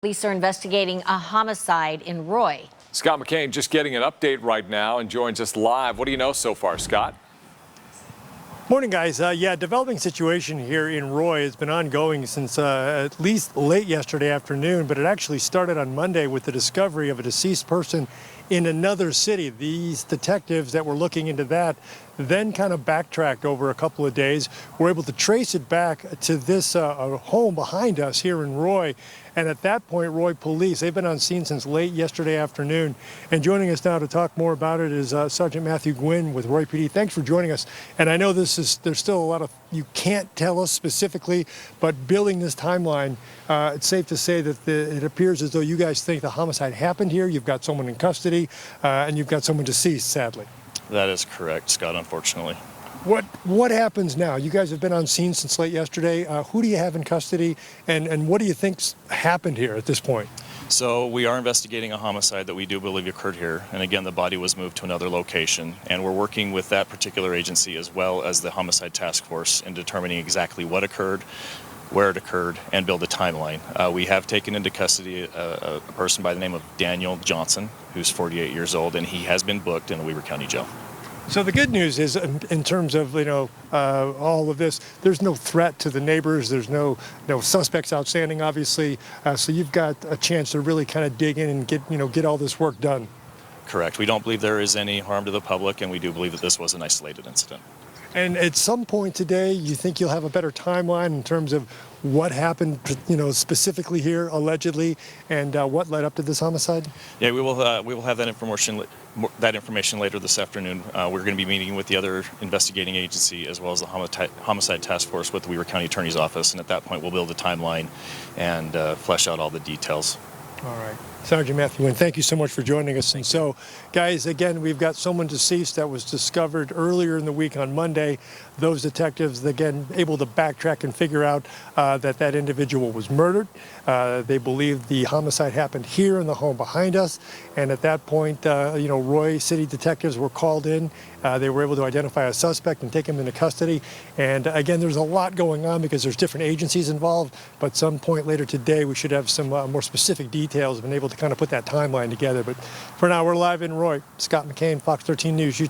Police are investigating a homicide in Roy. Scott McCain just getting an update right now and joins us live. What do you know so far, Scott? Morning, guys. Developing situation here in Roy has been ongoing since at least late yesterday afternoon, but it actually started on Monday with the discovery of a deceased person in another city. These detectives that were looking into that then kind of backtracked over a couple of days, were able to trace it back to this home behind us here in Roy. And at that point, Roy police, they've been on scene since late yesterday afternoon. And joining us now to talk more about it is Sergeant Matthew Gwynn with Roy PD. Thanks for joining us. And I know there's still a lot of, you can't tell us specifically, but building this timeline, it's safe to say that it appears as though you guys think the homicide happened here. You've got someone in custody and you've got someone deceased, sadly. That is correct, Scott, unfortunately. What happens now? You guys have been on scene since late yesterday. Who do you have in custody, and what do you think's happened here at this point? So we are investigating a homicide that we do believe occurred here, and again, the body was moved to another location, and we're working with that particular agency as well as the homicide task force in determining exactly what occurred, where it occurred, and build a timeline. We have taken into custody a person by the name of Daniel Johnson, who's 48 years old, and he has been booked in the Weber County Jail. So the good news is, in terms of all of this, there's no threat to the neighbors. There's no suspects outstanding, obviously. So you've got a chance to really kind of dig in and get all this work done. Correct. We don't believe there is any harm to the public, and we do believe that this was an isolated incident. And at some point today, you think you'll have a better timeline in terms of what happened, specifically here, allegedly, and what led up to this homicide? Yeah, we will have that information later this afternoon. We're going to be meeting with the other investigating agency as well as the homicide task force with the Weber County Attorney's Office, and at that point, we'll build a timeline and flesh out all the details. All right. Sergeant Matthew Gwynn, thank you so much for joining us. And so, guys, again, we've got someone deceased that was discovered earlier in the week on Monday. Those detectives, again, able to backtrack and figure out that individual was murdered. They believe the homicide happened here in the home behind us. And at that point, Roy City detectives were called in. They were able to identify a suspect and take him into custody. And again, there's a lot going on because there's different agencies involved. But some point later today, we should have some more specific details and been able to kind of put that timeline together. But for now, we're live in Roy. Scott McCain, Fox 13 News, Utah.